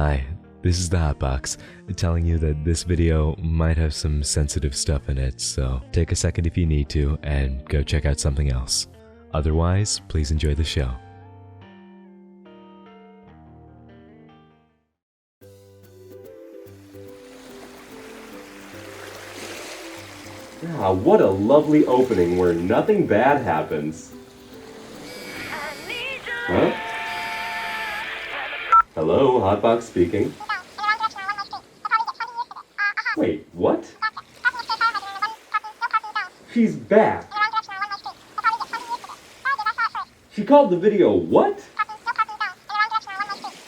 Hi, this is the Hotbox, telling you that this video might have some sensitive stuff in it, so take a second if you need to and go check out something else. Otherwise, please enjoy the show. Ah, what a lovely opening where nothing bad happens. Huh? Hello, Hotbox speaking. Wait, what? She's back. She called the video what?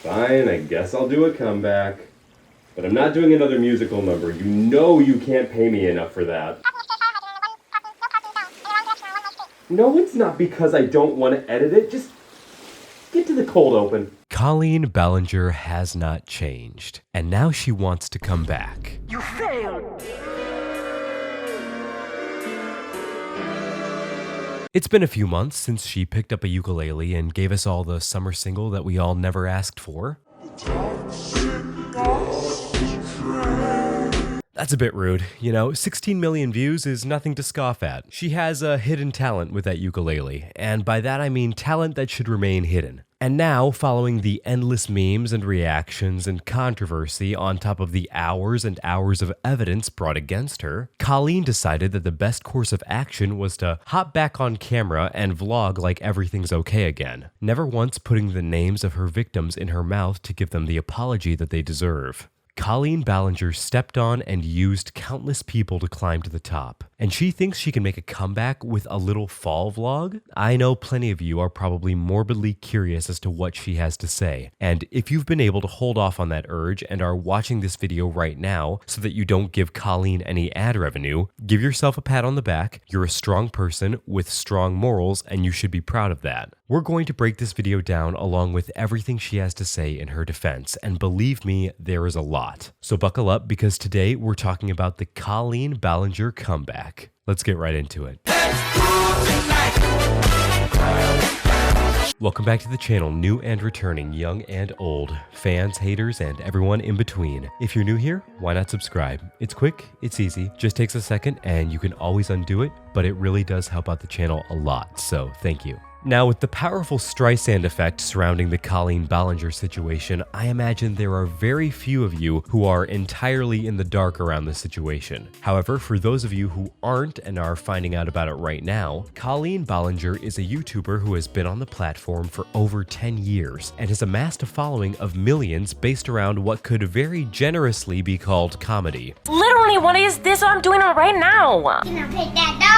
Fine, I guess I'll do a comeback. But I'm not doing another musical number. You know you can't pay me enough for that. No, it's not because I don't want to edit it. Just get to the cold open. Colleen Ballinger has not changed, and now she wants to come back. You failed! It's been a few months since she picked up a ukulele and gave us all the summer single that we all never asked for. That's a bit rude. You know, 16 million views is nothing to scoff at. She has a hidden talent with that ukulele, and by that I mean talent that should remain hidden. And now, following the endless memes and reactions and controversy on top of the hours and hours of evidence brought against her, Colleen decided that the best course of action was to hop back on camera and vlog like everything's okay again, never once putting the names of her victims in her mouth to give them the apology that they deserve. Colleen Ballinger stepped on and used countless people to climb to the top, and she thinks she can make a comeback with a little fall vlog? I know plenty of you are probably morbidly curious as to what she has to say, and if you've been able to hold off on that urge and are watching this video right now so that you don't give Colleen any ad revenue, give yourself a pat on the back. You're a strong person with strong morals, and you should be proud of that. We're going to break this video down along with everything she has to say in her defense, and believe me, there is a lot. So buckle up, because today we're talking about the Colleen Ballinger comeback. Let's get right into it. Welcome back to the channel, new and returning, young and old, fans, haters, and everyone in between. If you're new here, why not subscribe? It's quick, it's easy, just takes a second, and you can always undo it, but it really does help out the channel a lot, so thank you. Now, with the powerful Streisand effect surrounding the Colleen Ballinger situation, I imagine there are very few of you who are entirely in the dark around the situation. However, for those of you who aren't and are finding out about it right now, Colleen Ballinger is a YouTuber who has been on the platform for over 10 years and has amassed a following of millions based around what could very generously be called comedy. Literally, what is this I'm doing right now? Can I pick that dog?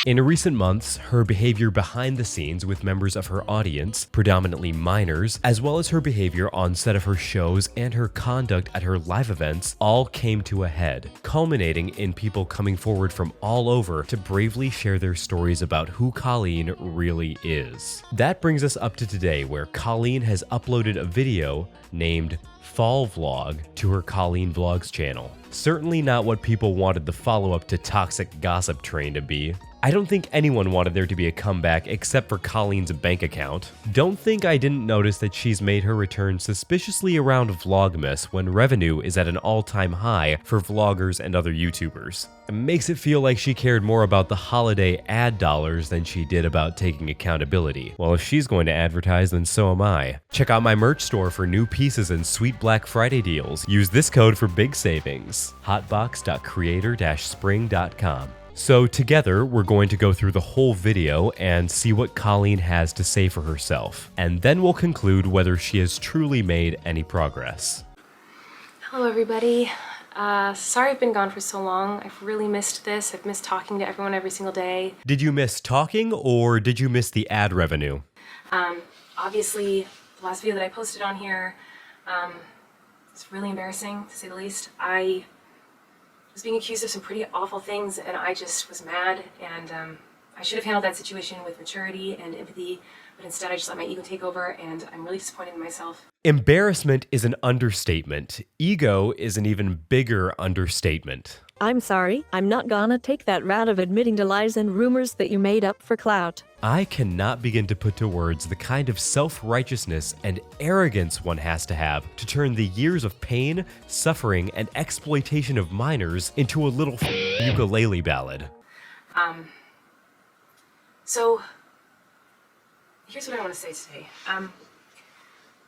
In recent months, her behavior behind the scenes with members of her audience, predominantly minors, as well as her behavior on set of her shows and her conduct at her live events, all came to a head, culminating in people coming forward from all over to bravely share their stories about who Colleen really is. That brings us up to today, where Colleen has uploaded a video named Fall Vlog to her Colleen Vlogs channel. Certainly not what people wanted the follow-up to Toxic Gossip Train to be. I don't think anyone wanted there to be a comeback except for Colleen's bank account. Don't think I didn't notice that she's made her return suspiciously around Vlogmas when revenue is at an all-time high for vloggers and other YouTubers. It makes it feel like she cared more about the holiday ad dollars than she did about taking accountability. Well, if she's going to advertise, then so am I. Check out my merch store for new pieces and sweet Black Friday deals. Use this code for big savings. hotbox.creator-spring.com. So together, we're going to go through the whole video and see what Colleen has to say for herself, and then we'll conclude whether she has truly made any progress. Hello everybody. Sorry I've been gone for so long. I've really missed this. I've missed talking to everyone every single day. Did you miss talking, or did you miss the ad revenue? Obviously, the last video that I posted on here, it's really embarrassing, to say the least. I was being accused of some pretty awful things, and I just was mad, and I should have handled that situation with maturity and empathy, but instead I just let my ego take over, and I'm really disappointed in myself. Embarrassment is an understatement. Ego is an even bigger understatement. I'm sorry, I'm not gonna take that route of admitting to lies and rumors that you made up for clout. I cannot begin to put to words the kind of self-righteousness and arrogance one has to have to turn the years of pain, suffering, and exploitation of minors into a little ukulele ballad. So, here's what I want to say today.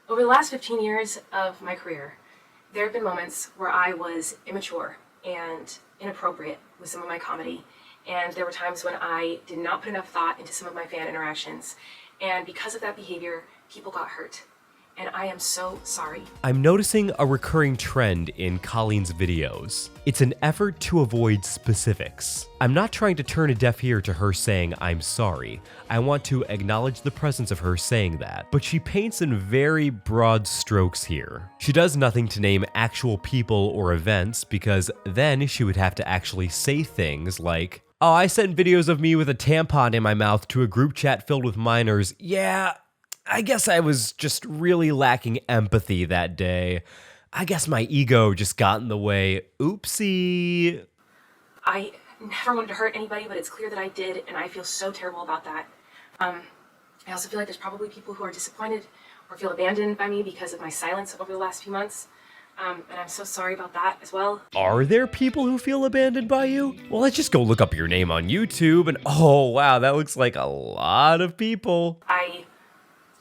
Over the last 15 years of my career, there have been moments where I was immature and inappropriate with some of my comedy, and there were times when I did not put enough thought into some of my fan interactions, and because of that behavior, people got hurt. And I am so sorry. I'm noticing a recurring trend in Colleen's videos. It's an effort to avoid specifics. I'm not trying to turn a deaf ear to her saying I'm sorry. I want to acknowledge the presence of her saying that, but she paints in very broad strokes here. She does nothing to name actual people or events because then she would have to actually say things like, "Oh, I sent videos of me with a tampon in my mouth to a group chat filled with minors. Yeah, I guess I was just really lacking empathy that day. I guess my ego just got in the way. Oopsie." I never wanted to hurt anybody, but it's clear that I did, and I feel so terrible about that. I also feel like there's probably people who are disappointed or feel abandoned by me because of my silence over the last few months. And I'm so sorry about that as well. Are there people who feel abandoned by you? Well, let's just go look up your name on YouTube and oh wow, that looks like a lot of people. I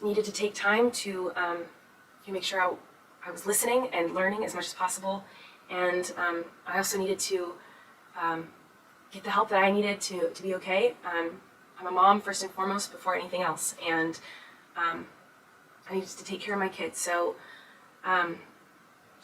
needed to take time to make sure I was listening and learning as much as possible, and I also needed to get the help that I needed to be okay. I'm a mom first and foremost before anything else, and I needed to take care of my kids. So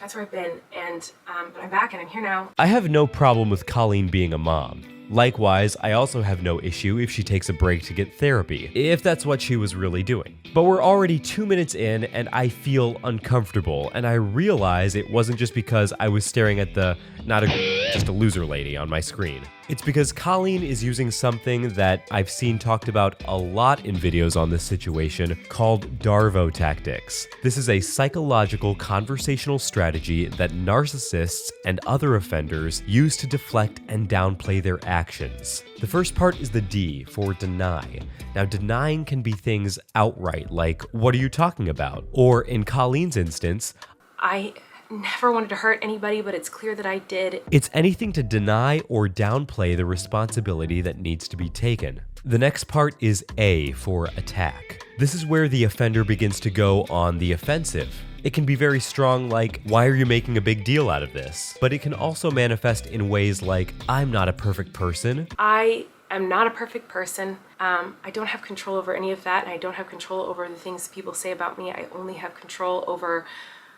that's where I've been, and but I'm back and I'm here now. I have no problem with Colleen being a mom. Likewise, I also have no issue if she takes a break to get therapy, if that's what she was really doing. But we're already 2 minutes in and I feel uncomfortable, and I realize it wasn't just because I was staring at just a loser lady on my screen. It's because Colleen is using something that I've seen talked about a lot in videos on this situation called Darvo tactics. This is a psychological conversational strategy that narcissists and other offenders use to deflect and downplay their actions. The first part is the D for deny. Now, denying can be things outright, like, "What are you talking about?" Or in Colleen's instance, I never wanted to hurt anybody, but it's clear that I did. it's anything to deny or downplay the responsibility that needs to be taken. The next part is A for attack. This is where the offender begins to go on the offensive. It can be very strong, like, "Why are you making a big deal out of this?" But it can also manifest in ways like, "I'm not a perfect person." I am not a perfect person. I don't have control over any of that, and I don't have control over the things people say about me. I only have control over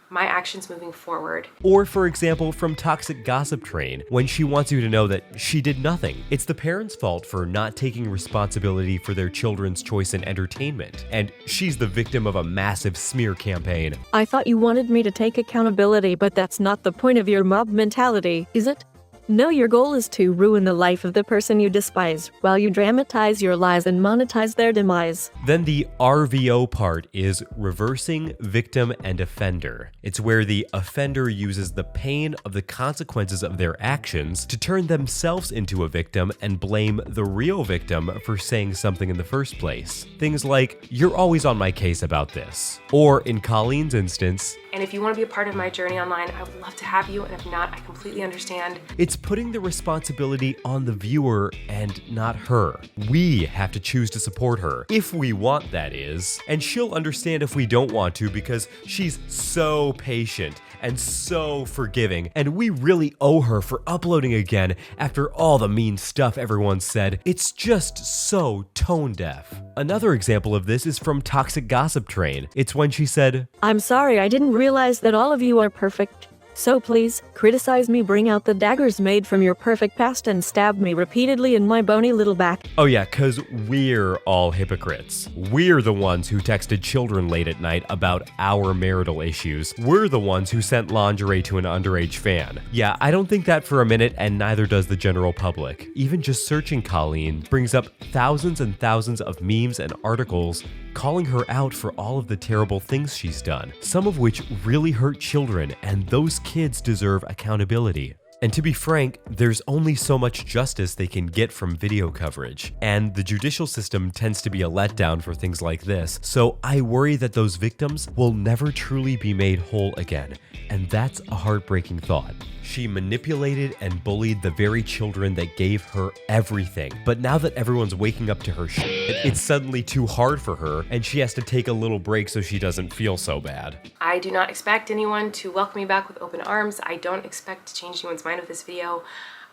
my actions moving forward. Or, for example, from Toxic Gossip Train, when she wants you to know that she did nothing. It's the parents' fault for not taking responsibility for their children's choice in entertainment, and she's the victim of a massive smear campaign. I thought you wanted me to take accountability, but that's not the point of your mob mentality, is it? No, your goal is to ruin the life of the person you despise, while you dramatize your lies and monetize their demise. Then the RVO part is reversing victim and offender. It's where the offender uses the pain of the consequences of their actions to turn themselves into a victim and blame the real victim for saying something in the first place. Things like, "You're always on my case about this." Or in Colleen's instance, And if you want to be a part of my journey online, I would love to have you, and if not, I completely understand. it's putting the responsibility on the viewer and not her. We have to choose to support her, if we want, that is. And she'll understand if we don't want to because she's so patient and so forgiving, and we really owe her for uploading again after all the mean stuff everyone said. It's just so tone deaf. Another example of this is from Toxic Gossip Train. It's when she said, I'm sorry, I didn't realize that all of you are perfect. So please, criticize me, bring out the daggers made from your perfect past and stab me repeatedly in my bony little back. "Oh yeah, cause we're all hypocrites. We're the ones who texted children late at night about our marital issues. We're the ones who sent lingerie to an underage fan." Yeah, I don't think that for a minute, and neither does the general public. Even just searching Colleen brings up thousands and thousands of memes and articles calling her out for all of the terrible things she's done, some of which really hurt children, and those kids deserve accountability. And to be frank, there's only so much justice they can get from video coverage, and the judicial system tends to be a letdown for things like this, so I worry that those victims will never truly be made whole again, and that's a heartbreaking thought. She manipulated and bullied the very children that gave her everything, but now that everyone's waking up to her shit, it's suddenly too hard for her, and she has to take a little break so she doesn't feel so bad. I do not expect anyone to welcome me back with open arms. I don't expect to change anyone's mind with this video.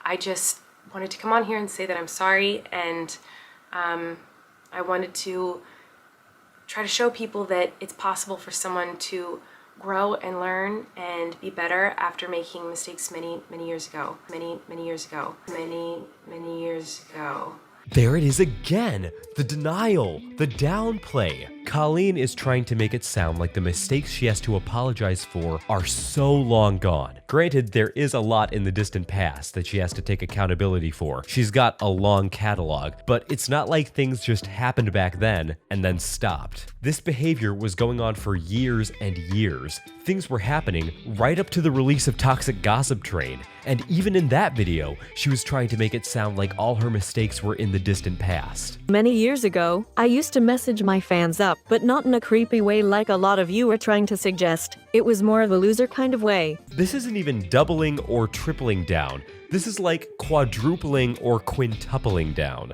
I just wanted to come on here and say that I'm sorry, and I wanted to try to show people that it's possible for someone to grow and learn and be better after making mistakes many years ago. Many years ago. There it is again! The denial, the downplay. Colleen is trying to make it sound like the mistakes she has to apologize for are so long gone. Granted, there is a lot in the distant past that she has to take accountability for. She's got a long catalog, but it's not like things just happened back then and then stopped. This behavior was going on for years and years. Things were happening right up to the release of Toxic Gossip Train, and even in that video, she was trying to make it sound like all her mistakes were in the distant past. Many years ago, I used to message my fans up, but not in a creepy way like a lot of you are trying to suggest. It was more of a loser kind of way. This isn't even doubling or tripling down. This is like quadrupling or quintupling down.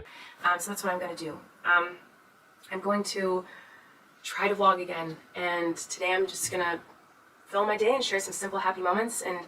So that's what I'm going to do. I'm going to try to vlog again, and today I'm just going to film my day and share some simple happy moments and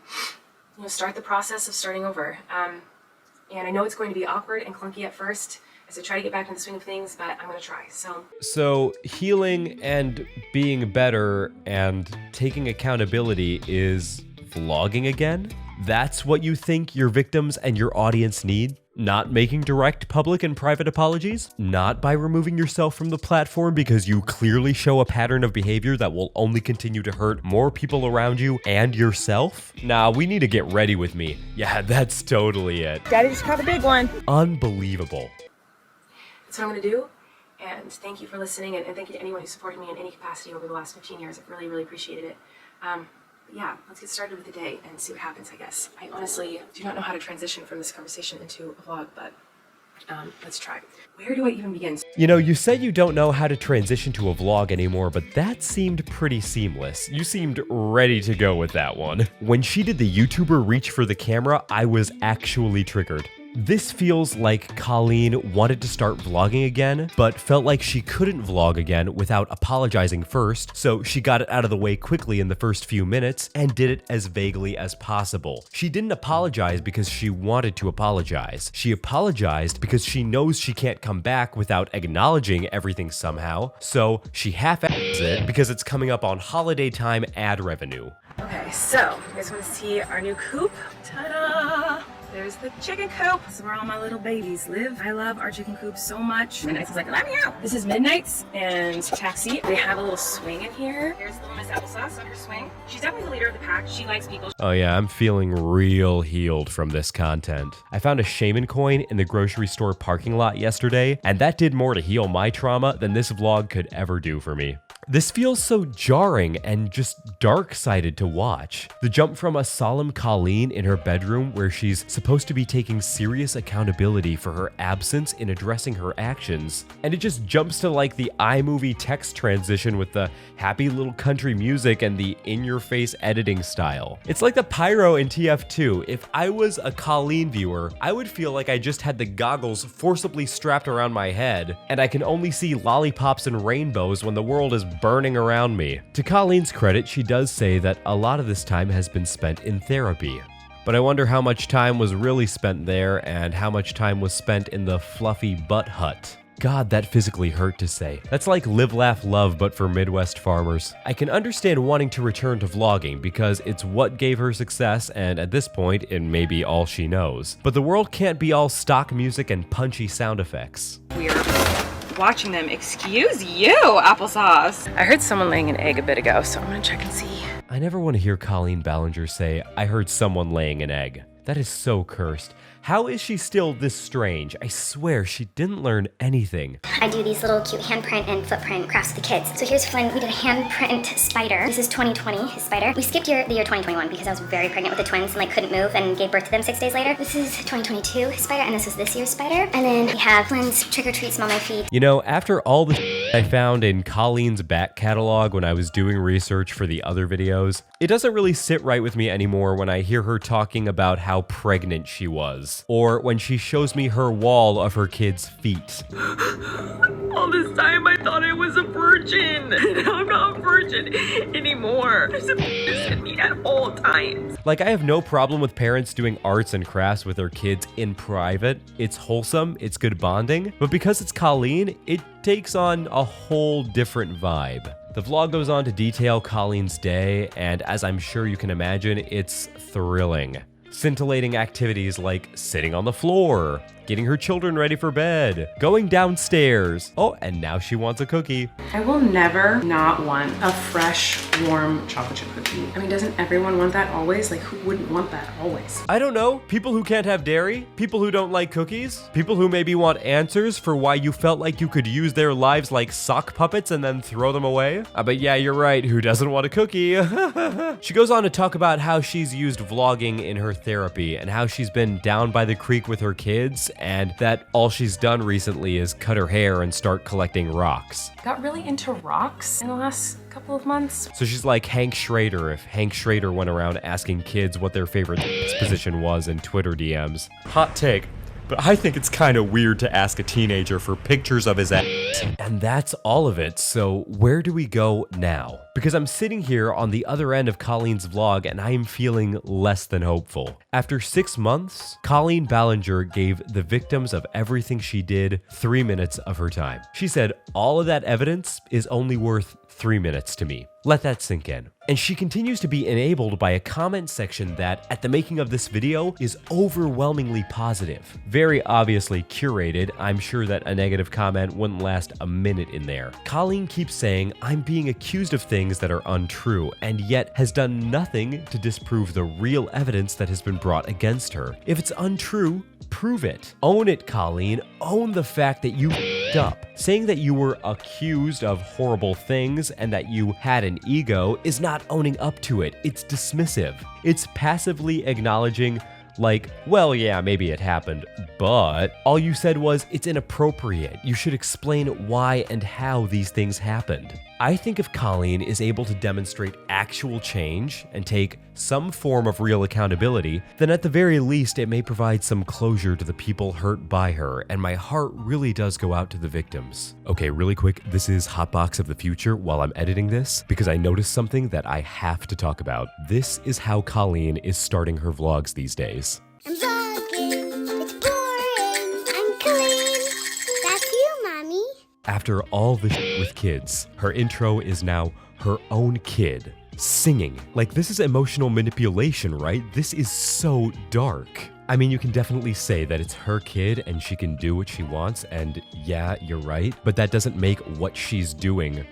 start the process of starting over. And I know it's going to be awkward and clunky at first as I try to get back in the swing of things, but I'm going to try. So healing and being better and taking accountability is vlogging again? That's what you think your victims and your audience need? Not making direct public and private apologies? Not by removing yourself from the platform because you clearly show a pattern of behavior that will only continue to hurt more people around you and yourself? Nah, we need to get ready with me. Yeah, that's totally it. Daddy just caught a big one. Unbelievable. that's what I'm going to do. And thank you for listening, and thank you to anyone who supported me in any capacity over the last 15 years. I've really appreciated it. Yeah, let's get started with the day and see what happens, I guess. I honestly do not know how to transition from this conversation into a vlog, but let's try. Where do I even begin? You know, you said you don't know how to transition to a vlog anymore, but that seemed pretty seamless. You seemed ready to go with that one. When she did the YouTuber reach for the camera, I was actually triggered. This feels like Colleen wanted to start vlogging again, but felt like she couldn't vlog again without apologizing first, so she got it out of the way quickly in the first few minutes and did it as vaguely as possible. She didn't apologize because she wanted to apologize. She apologized because she knows she can't come back without acknowledging everything somehow, so she half-asses it because it's coming up on holiday time ad revenue. Okay, so you guys want to see our new coop? Ta-da! There's the chicken coop. This is where all my little babies live. I love our chicken coop so much. Midnight's is like, let me out. This is Midnight's and Taxi. They have a little swing in here. Here's little Miss Applesauce on her swing. She's definitely the leader of the pack. She likes people. Oh yeah, I'm feeling real healed from this content. I found a shaman coin in the grocery store parking lot yesterday, and that did more to heal my trauma than this vlog could ever do for me. This feels so jarring and just dark-sided to watch. The jump from a solemn Colleen in her bedroom where she's supposed to be taking serious accountability for her absence in addressing her actions, and it just jumps to like the iMovie text transition with the happy little country music and the in-your-face editing style. It's like the pyro in TF2. If I was a Colleen viewer, I would feel like I just had the goggles forcibly strapped around my head, and I can only see lollipops and rainbows when the world is burning around me. To Colleen's credit, she does say that a lot of this time has been spent in therapy. But I wonder how much time was really spent there and how much time was spent in the fluffy butt hut. God, that physically hurt to say. That's like live, laugh, love, but for Midwest farmers. I can understand wanting to return to vlogging because it's what gave her success, and at this point, it may be all she knows. But the world can't be all stock music and punchy sound effects. Weird. Watching them. Excuse you, Applesauce. I heard someone laying an egg a bit ago, so I'm gonna check and see. I never want to hear Colleen Ballinger say, I heard someone laying an egg. That is so cursed. How is she still this strange? I swear she didn't learn anything. I do these little cute handprint and footprint crafts with the kids. So here's when we did a handprint spider. This is 2020, his spider. We skipped the year 2021 because I was very pregnant with the twins and like couldn't move and gave birth to them 6 days later. This is 2022, his spider, and this was this year's spider. And then we have Flynn's trick or treat smell my feet. You know, after all the I found in Colleen's back catalog when I was doing research for the other videos, it doesn't really sit right with me anymore when I hear her talking about how pregnant she was, or when she shows me her wall of her kids' feet. All this time I thought I was a virgin, and I'm not a virgin anymore. There's a penis in me at all times. Like, I have no problem with parents doing arts and crafts with their kids in private. It's wholesome, it's good bonding, but because it's Colleen, it takes on a whole different vibe. The vlog goes on to detail Colleen's day, and as I'm sure you can imagine, it's thrilling. Scintillating activities like sitting on the floor, getting her children ready for bed, going downstairs. Oh, and now she wants a cookie. I will never not want a fresh, warm chocolate chip cookie. I mean, doesn't everyone want that always? Like, who wouldn't want that always? I don't know. People who can't have dairy, people who don't like cookies, people who maybe want answers for why you felt like you could use their lives like sock puppets and then throw them away. But yeah, you're right. Who doesn't want a cookie? She goes on to talk about how she's used vlogging in her therapy and how she's been down by the creek with her kids and that all she's done recently is cut her hair and start collecting rocks. Got really into rocks in the last couple of months. So she's like Hank Schrader if Hank Schrader went around asking kids what their favorite position was in Twitter DMs. Hot take. But I think it's kind of weird to ask a teenager for pictures of his ass. And that's all of it, so where do we go now? Because I'm sitting here on the other end of Colleen's vlog and I am feeling less than hopeful. After 6 months, Colleen Ballinger gave the victims of everything she did 3 minutes of her time. She said all of that evidence is only worth 3 minutes to me. Let that sink in. And she continues to be enabled by a comment section that, at the making of this video, is overwhelmingly positive. Very obviously curated. I'm sure that a negative comment wouldn't last a minute in there. Colleen keeps saying, I'm being accused of things that are untrue, and yet has done nothing to disprove the real evidence that has been brought against her. If it's untrue, prove it. Own it, Colleen. Own the fact that you f***ed up. Saying that you were accused of horrible things and that you had an ego is not owning up to it. It's dismissive. It's passively acknowledging, like, well, yeah, maybe it happened, but all you said was it's inappropriate. You should explain why and how these things happened. I think if Colleen is able to demonstrate actual change and take some form of real accountability, then at the very least it may provide some closure to the people hurt by her, and my heart really does go out to the victims. Okay, really quick, this is Hotbox of the Future while I'm editing this, because I noticed something that I have to talk about. This is how Colleen is starting her vlogs these days. I'm vlogging. It's boring. I'm clean. That's you, Mommy. After all the shit with kids, her intro is now her own kid singing. Like, this is emotional manipulation, right? This is so dark. I mean, you can definitely say that it's her kid and she can do what she wants, and yeah, you're right, but that doesn't make what she's doing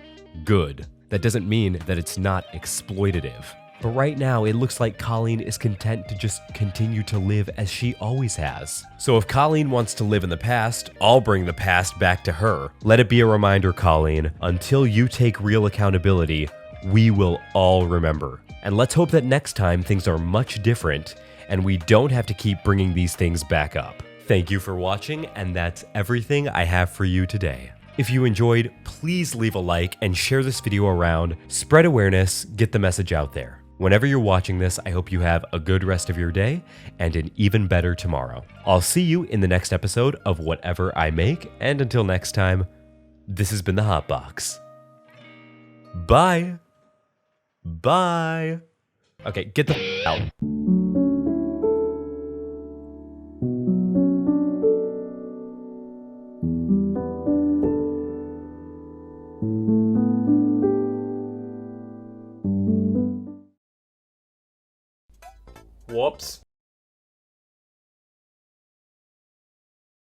good. That doesn't mean that it's not exploitative. But right now, it looks like Colleen is content to just continue to live as she always has. So if Colleen wants to live in the past, I'll bring the past back to her. Let it be a reminder, Colleen, until you take real accountability, we will all remember. And let's hope that next time things are much different and we don't have to keep bringing these things back up. Thank you for watching, and that's everything I have for you today. If you enjoyed, please leave a like and share this video around. Spread awareness, get the message out there. Whenever you're watching this, I hope you have a good rest of your day and an even better tomorrow. I'll see you in the next episode of whatever I make, and until next time, this has been the Hotbox. Bye. Bye. Okay, get the out. Whoops.